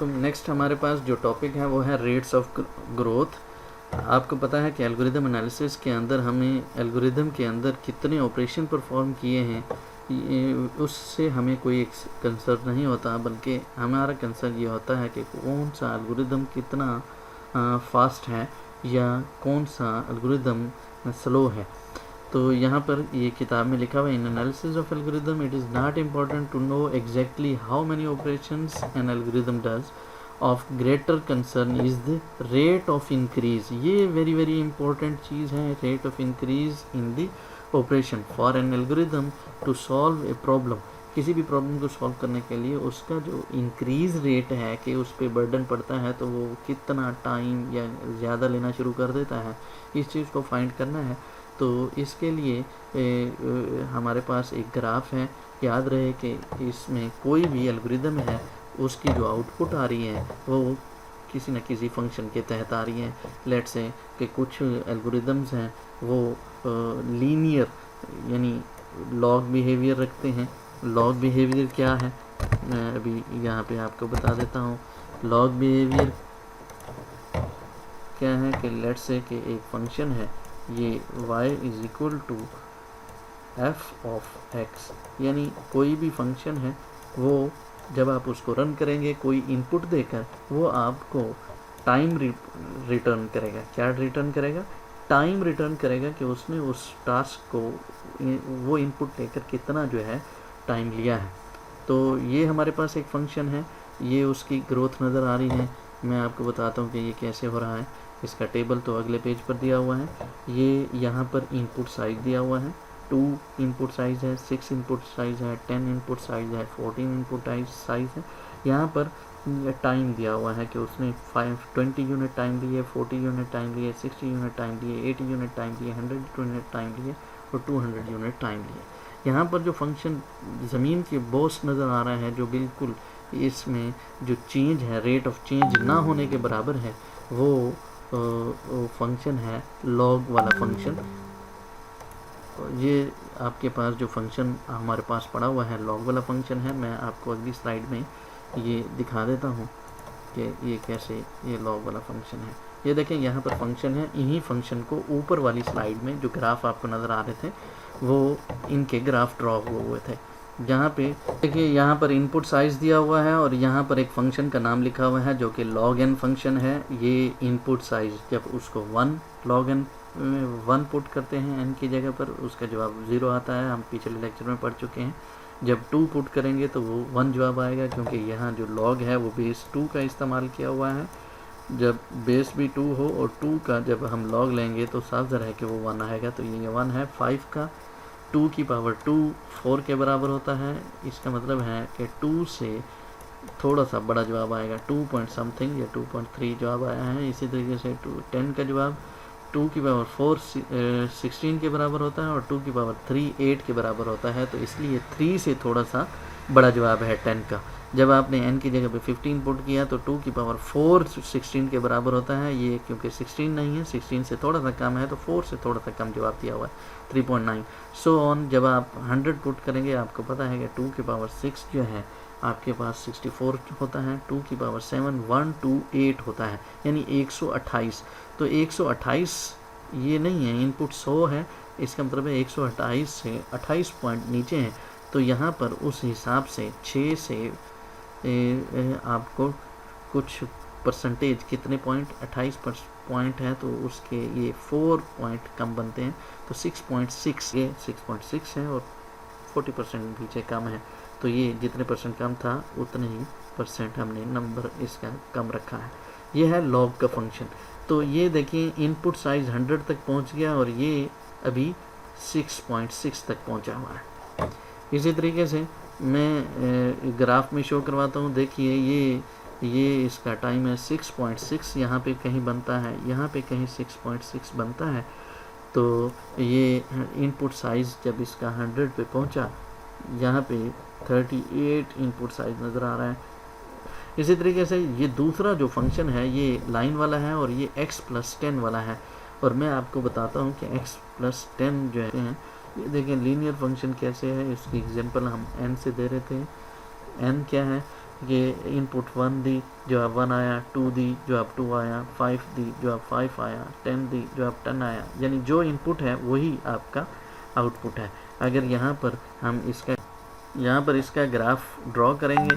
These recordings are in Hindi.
अस्सलामुअलैकुम। नेक्स्ट हमारे पास जो टॉपिक है वो है रेट्स ऑफ ग्रोथ। आपको पता है कि एल्गोरिदम एनालिसिस के अंदर हमें एल्गोरिदम के अंदर कितने ऑपरेशन परफॉर्म किए हैं उससे हमें कोई कंसर्न नहीं होता, बल्कि हमारा कंसर्न ये होता है कि कौन सा एल्गोरिदम कितना फास्ट है या कौन सा एल्गोरिदम स्लो है। तो यहाँ पर ये किताब में लिखा हुआ है, in analysis of algorithm it is not important to know exactly how many operations an algorithm does, of greater concern is the rate of increase. ये वेरी वेरी इंपॉर्टेंट चीज़ है, rate of increase in the operation for an algorithm to solve a problem. किसी भी प्रॉब्लम को सॉल्व करने के लिए उसका जो इंक्रीज रेट है कि उस पर बर्डन पड़ता है तो वो कितना टाइम या ज़्यादा लेना शुरू कर देता है, इस चीज़ को फाइंड करना है। तो इसके लिए हमारे पास एक ग्राफ है। याद रहे कि इसमें कोई भी एल्गोरिदम है उसकी जो आउटपुट आ रही है वो किसी न किसी फंक्शन के तहत आ रही है। लेट्स से कि कुछ एल्गोरिदम्स हैं वो लीनियर यानी लॉग बिहेवियर रखते हैं। लॉग बिहेवियर क्या है मैं अभी यहाँ पे आपको बता देता हूँ। लॉग बिहेवियर क्या है कि लेट्स से कि एक फंक्शन है, ये y is equal to f of x, यानी कोई भी फंक्शन है वो जब आप उसको रन करेंगे कोई इनपुट देकर वो आपको टाइम रिटर्न करेगा। क्या रिटर्न करेगा? टाइम रिटर्न करेगा कि उसने उस टास्क को वो इनपुट लेकर कितना जो है टाइम लिया है। तो ये हमारे पास एक फंक्शन है, ये उसकी ग्रोथ नज़र आ रही है। मैं आपको बताता हूँ कि ये कैसे हो रहा है। इसका टेबल तो अगले पेज पर दिया हुआ है। ये यहाँ पर इनपुट साइज दिया हुआ है, 2 इनपुट साइज है, 6 इनपुट साइज है, 10 इनपुट साइज है, 14 इनपुट साइज है। यहाँ पर टाइम दिया हुआ है कि उसने 20 यूनिट टाइम लिए, 40 यूनिट टाइम लिए, 60 यूनिट टाइम लिए, 80 यूनिट टाइम लिए, 100 यूनिट टाइम लिए और 200 यूनिट टाइम लिए। यहाँ पर जो फंक्शन ज़मीन के बॉस नज़र आ रहा है, जो बिल्कुल इसमें जो चेंज है रेट ऑफ चेंज ना होने के बराबर है, वो फंक्शन है लॉग वाला फंक्शन। ये आपके पास जो फंक्शन हमारे पास पड़ा हुआ है लॉग वाला फंक्शन है। मैं आपको अगली स्लाइड में ये दिखा देता हूँ कि ये कैसे ये लॉग वाला फंक्शन है। ये देखें यहाँ पर फंक्शन है। इन्हीं फंक्शन को ऊपर वाली स्लाइड में जो ग्राफ आपको नज़र आ रहे थे वो इनके ग्राफ ड्रॉ हुए थे। जहाँ पे देखिए यहाँ पर इनपुट साइज दिया हुआ है और यहाँ पर एक फंक्शन का नाम लिखा हुआ है जो कि log n फंक्शन है। ये इनपुट साइज जब उसको 1 log n 1 पुट करते हैं n की जगह पर, उसका जवाब 0 आता है। हम पिछले लेक्चर में पढ़ चुके हैं। जब 2 पुट करेंगे तो वो 1 जवाब आएगा, क्योंकि यहाँ जो log है वो बेस 2 का इस्तेमाल किया हुआ है। जब बेस भी 2 हो और 2 का जब हम log लेंगे तो साफ ज़रा है कि वो 1 आएगा। तो ये 1 है। 5 का 2 की पावर 2 4 के बराबर होता है। इसका मतलब है कि 2 से थोड़ा सा बड़ा जवाब आएगा, 2 पॉइंट समथिंग या 2.3 जवाब आया है। इसी तरीके से 10 का जवाब 2 की पावर 4 16 के बराबर होता है और 2 की पावर 3 8 के बराबर होता है। तो इसलिए 3 से थोड़ा सा बड़ा जवाब है 10 का। जब आपने n की जगह पे 15 पुट किया तो 2 की पावर 4 16 के बराबर होता है। ये क्योंकि 16 नहीं है, 16 से थोड़ा सा कम है तो 4 से थोड़ा सा कम जवाब दिया हुआ है, 3.9 सो ऑन। जब आप 100 पुट करेंगे आपको पता है कि 2 की पावर 6 जो है आपके पास 64 होता है, 2 की पावर 7 128 होता है, यानी 128। तो 128 ये नहीं है, इनपुट 100 है, इसका मतलब है 128 से 28 पॉइंट नीचे है। तो यहाँ पर उस हिसाब से 6 से आपको कुछ परसेंटेज कितने पॉइंट 28 पॉइंट है तो उसके ये 4 पॉइंट कम बनते हैं। तो 6.6 ये 6.6 है और 40% पीछे कम है। तो ये जितने परसेंट कम था उतने ही परसेंट हमने नंबर इसका कम रखा है। ये है लॉग का फंक्शन। तो ये देखिए इनपुट साइज 100 तक पहुंच गया और ये अभी 6.6 तक पहुंचा हुआ है। इसी तरीके से मैं ग्राफ में शो करवाता हूँ। देखिए ये इसका टाइम है 6.6, यहाँ पे कहीं बनता है, यहाँ पे कहीं 6.6 बनता है। तो ये इनपुट साइज जब इसका 100 पे पहुँचा, यहाँ पे 38 इनपुट साइज नज़र आ रहा है। इसी तरीके से ये दूसरा जो फंक्शन है ये लाइन वाला है और ये x+10 वाला है। और मैं आपको बताता हूँ कि x+10 जो है, ये देखें लीनियर फंक्शन कैसे है। इसकी एग्जांपल हम n से दे रहे थे। n क्या है? ये इनपुट 1 दी जो अब 1 आया, 2 दी जो अब 2 आया, 5 दी जो अब 5 आया, 10 दी जो अब 10 आया, यानी जो इनपुट है वही आपका आउटपुट है। अगर यहाँ पर हम इसका ग्राफ ड्रॉ करेंगे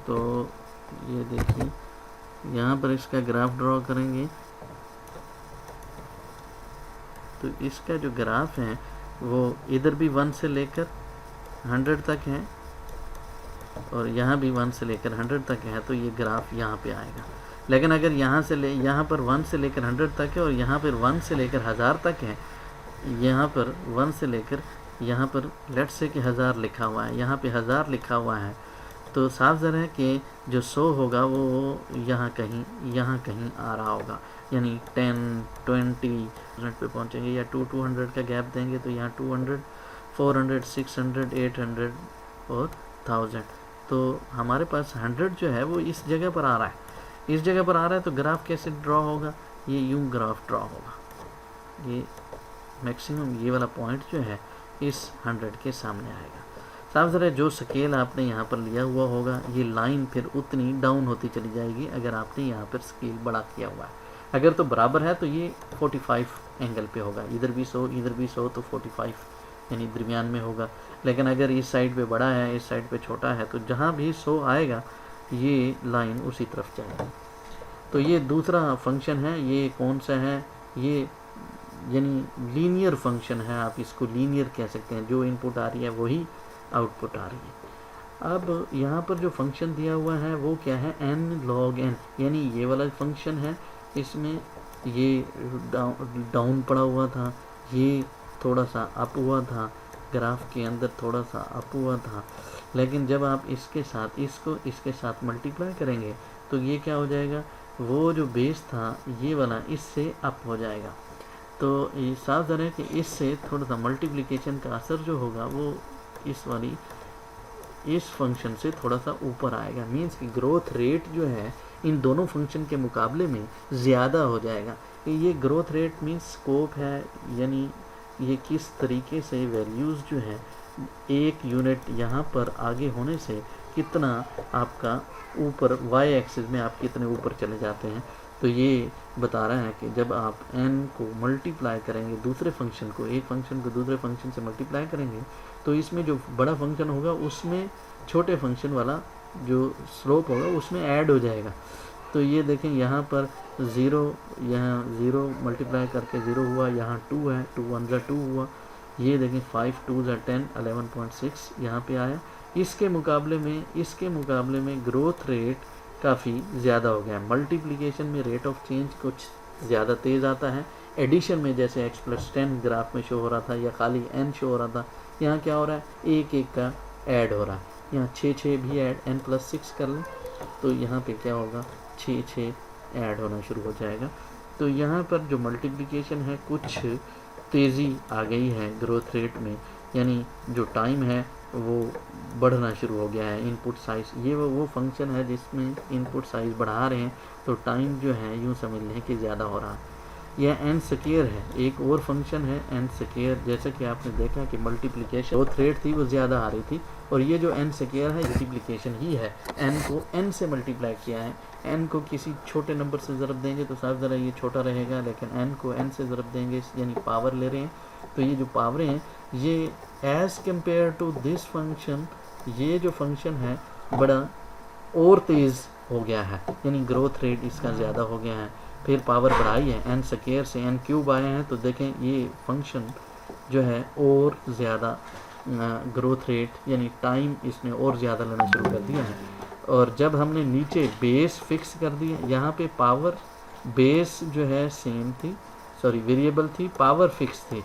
तो ये देखिए यहाँ पर इसका ग्राफ ड्रॉ करेंगे तो इसका जो ग्राफ है वो इधर भी 1 से लेकर 100 तक है और यहाँ भी 1 से लेकर 100 तक है, तो ये ग्राफ यहाँ पे आएगा। लेकिन अगर यहाँ पर 1 से लेकर 100 तक है और यहाँ पर 1 से लेकर 1000 तक है, यहाँ पर 1 से लेकर यहाँ पर लेट्स से कि 1000 लिखा हुआ है, यहाँ पे 1000 लिखा हुआ है, तो साफ ज़रा है कि जो 100 होगा वो यहाँ कहीं आ रहा होगा, यानी 10, 20 पे पहुँचेंगे या 200 का गैप देंगे तो यहाँ 200, 400, 600, 800 और 1000। तो हमारे पास 100 जो है वो इस जगह पर आ रहा है, तो ग्राफ कैसे ड्रॉ होगा, ये यूं ग्राफ ड्रॉ होगा। ये मैक्सिमम ये वाला पॉइंट जो है इस 100 के सामने आएगा। साफ ज़रा जो स्केल आपने यहाँ पर लिया हुआ होगा ये लाइन फिर उतनी डाउन होती चली जाएगी अगर आपने यहाँ पर स्केल बड़ा किया हुआ है। अगर तो बराबर है तो ये 45 एंगल पे होगा, इधर भी 100 इधर भी 100 तो 45 यानी दरमियान में होगा। लेकिन अगर इस साइड पे बड़ा है इस साइड पे छोटा है तो जहाँ भी 100 आएगा ये लाइन उसी तरफ जाएगी। तो ये दूसरा फंक्शन है, ये कौन सा है, ये यानी लीनियर फंक्शन है, आप इसको लीनियर कह सकते हैं, जो इनपुट आ रही है वही आउटपुट आ रही है। अब यहाँ पर जो फंक्शन दिया हुआ है वो क्या है, n log n, यानी ये वाला फंक्शन है, इसमें ये डाउन पड़ा हुआ था, ये थोड़ा सा अप हुआ था, ग्राफ के अंदर थोड़ा सा अप हुआ था, लेकिन जब आप इसके साथ मल्टीप्लाई करेंगे तो ये क्या हो जाएगा, वो जो बेस था ये वाला इससे अप हो जाएगा। तो ये साफ ज़रा है कि इससे थोड़ा सा मल्टीप्लिकेशन का असर जो होगा वो इस फंक्शन से थोड़ा सा ऊपर आएगा, मीन्स कि ग्रोथ रेट जो है इन दोनों फंक्शन के मुकाबले में ज़्यादा हो जाएगा। ये ग्रोथ रेट मीन्स स्कोप है, यानी ये किस तरीके से वैल्यूज़ जो है एक यूनिट यहाँ पर आगे होने से कितना आपका ऊपर y एक्सिस में आप कितने ऊपर चले जाते हैं। तो ये बता रहा है कि जब आप n को मल्टीप्लाई करेंगे दूसरे फंक्शन को, एक फंक्शन को दूसरे फंक्शन से मल्टीप्लाई करेंगे तो इसमें जो बड़ा फंक्शन होगा उसमें छोटे फंक्शन वाला जो स्लोप होगा उसमें ऐड हो जाएगा। तो ये देखें यहाँ पर 0, यहाँ 0 मल्टीप्लाई करके 0 हुआ, यहाँ 2 है, 2 1 ज़ा 2 हुआ, ये देखें 5 2 ज़ा 10 11.6 यहाँ पे आया। इसके मुकाबले में ग्रोथ रेट काफ़ी ज़्यादा हो गया है। मल्टीप्लिकेशन में रेट ऑफ चेंज कुछ ज़्यादा तेज़ आता है, एडिशन में जैसे x+10 ग्राफ में शो हो रहा था या खाली n शो हो रहा था, यहाँ क्या हो रहा है, एक एक का ऐड हो रहा है। यहाँ 6 भी ऐड n+6 कर लें तो यहाँ पे क्या होगा, 6 ऐड होना शुरू हो जाएगा। तो यहाँ पर जो मल्टीप्लिकेशन है कुछ तेज़ी आ गई है ग्रोथ रेट में, यानी जो टाइम है वो बढ़ना शुरू हो गया है। इनपुट साइज़ ये वो फंक्शन है जिसमें इनपुट साइज़ बढ़ा रहे हैं तो टाइम जो है यूँ समझ लें कि ज़्यादा हो रहा है। यह n स्क्वायर है, एक और फंक्शन है n स्क्वायर, जैसे कि आपने देखा कि मल्टीप्लिकेशन ग्रोथ रेट थी वो ज़्यादा आ रही थी और ये जो n स्क्वायर है मल्टीप्लिकेशन ही है, n को n से मल्टीप्लाई किया है। n को किसी छोटे नंबर से ज़रब देंगे तो साफ ज़रा ये छोटा रहेगा, लेकिन n को n से ज़रब देंगे यानी पावर ले रहे हैं, तो ये जो पावरें हैं ये as compare to this function, ये जो फंक्शन है बड़ा और तेज़ हो गया है, यानी ग्रोथ रेट इसका ज़्यादा हो गया है। फिर पावर बढ़ाई है, n स्क्वायर से n क्यूब आए हैं, तो देखें ये फंक्शन जो है और ज़्यादा ग्रोथ रेट यानी टाइम इसने और ज़्यादा लेना शुरू कर दिया है। और जब हमने नीचे बेस फिक्स कर दिया, यहाँ पे पावर बेस जो है सेम थी, सॉरी वेरिएबल थी, पावर फिक्स थी,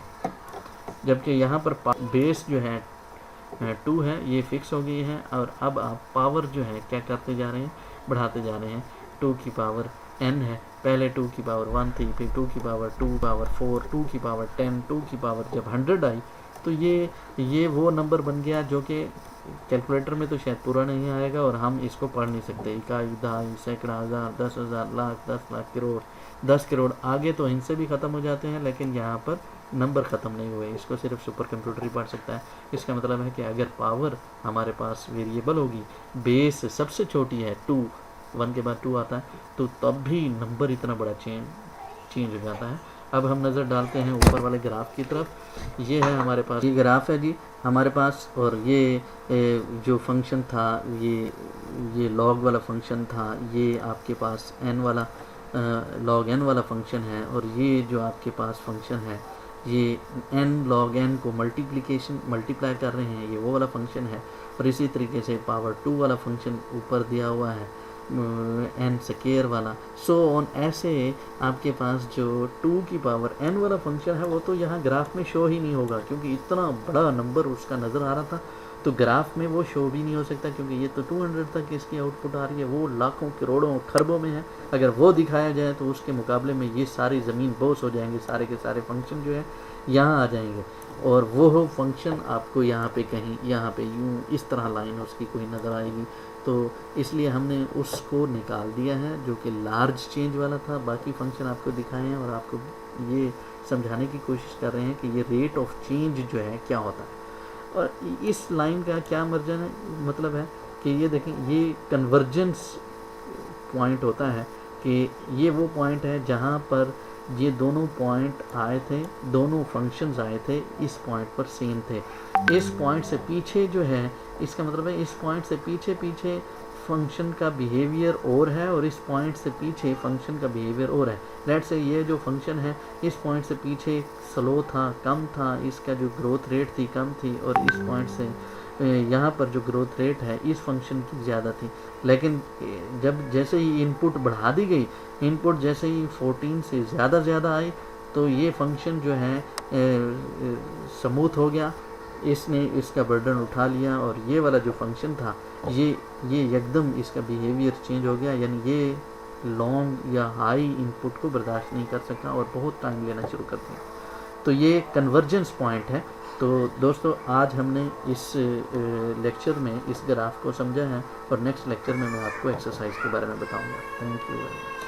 जबकि यहाँ पर बेस जो है 2 है ये फिक्स हो गई है। और अब आप पावर जो है क्या करते जा रहे हैं, बढ़ाते जा रहे हैं। 2 की पावर n है, पहले 2 की पावर 1 थी, फिर 2 की पावर 2 पावर 4, 2 की पावर 10, 2 की पावर जब 100 आई तो ये वो नंबर बन गया जो कि कैलकुलेटर में तो शायद पूरा नहीं आएगा और हम इसको पढ़ नहीं सकते। इकाई, दहाई, सैकड़ा, हज़ार, 10,000, लाख, 10 लाख, करोड़, 10 करोड़, आगे तो इनसे भी ख़त्म हो जाते हैं, लेकिन यहाँ पर नंबर ख़त्म नहीं हुए, इसको सिर्फ सुपर कंप्यूटर ही पढ़ सकता है। इसका मतलब है कि अगर पावर हमारे पास वेरिएबल होगी, बेस सबसे छोटी है 2, 1 के बाद 2 आता है, तो तब भी नंबर इतना बड़ा चेंज हो जाता है। अब हम नज़र डालते हैं ऊपर वाले ग्राफ की तरफ। ये है हमारे पास, ये ग्राफ है जी हमारे पास, और ये जो फंक्शन था ये लॉग वाला फंक्शन था, ये आपके पास n वाला log n वाला फंक्शन है, और ये जो आपके पास फंक्शन है ये n log n को मल्टीप्लाई कर रहे हैं, ये वो वाला फंक्शन है। और इसी तरीके से पावर 2 वाला फंक्शन ऊपर दिया हुआ है, n स्क्वायर वाला, सो ऑन। ऐसे आपके पास जो 2 की पावर n वाला फंक्शन है वो तो यहाँ ग्राफ में शो ही नहीं होगा, क्योंकि इतना बड़ा नंबर उसका नज़र आ रहा था, तो ग्राफ में वो शो भी नहीं हो सकता, क्योंकि ये तो 200 तक इसकी आउटपुट आ रही है, वो लाखों करोड़ों खरबों में है। अगर वो दिखाया जाए तो उसके मुकाबले में ये सारी ज़मीन बोस हो जाएंगे, सारे के सारे फंक्शन जो है यहाँ आ जाएंगे, और वो फंक्शन आपको यहाँ पे कहीं यहाँ पे यूँ इस तरह लाइन उसकी कोई नज़र आएगी। तो इसलिए हमने उसको निकाल दिया है जो कि लार्ज चेंज वाला था। बाकी फंक्शन आपको दिखाए हैं और आपको ये समझाने की कोशिश कर रहे हैं कि ये रेट ऑफ चेंज जो है क्या होता है। और इस लाइन का क्या मर्जन है, मतलब है कि ये देखें, ये कन्वर्जेंस पॉइंट होता है कि ये वो पॉइंट है जहाँ पर ये दोनों पॉइंट आए थे, दोनों फंक्शंस आए थे, इस पॉइंट पर सेम थे। इस पॉइंट से पीछे जो है, इसका मतलब है इस पॉइंट से पीछे फंक्शन का बिहेवियर और है, और इस पॉइंट से पीछे फंक्शन का बिहेवियर और है। लेट्स से ये जो फंक्शन है इस पॉइंट से पीछे स्लो था, कम था, इसका जो ग्रोथ रेट थी कम थी, और इस पॉइंट से यहाँ पर जो ग्रोथ रेट है इस फंक्शन की ज़्यादा थी। लेकिन जब जैसे ही इनपुट बढ़ा दी गई, इनपुट जैसे ही 14 से ज़्यादा आई, तो ये फंक्शन जो है स्मूथ हो गया, इसने इसका बर्डन उठा लिया, और ये वाला जो फंक्शन था ये एकदम इसका बिहेवियर चेंज हो गया, यानी ये लॉन्ग या हाई इनपुट को बर्दाश्त नहीं कर सका और बहुत टाइम लेना शुरू कर दिया। तो ये कन्वर्जेंस पॉइंट है। तो दोस्तों आज हमने इस लेक्चर में इस ग्राफ को समझा है, और नेक्स्ट लेक्चर में मैं आपको एक्सरसाइज के बारे में बताऊंगा। Thank you very much.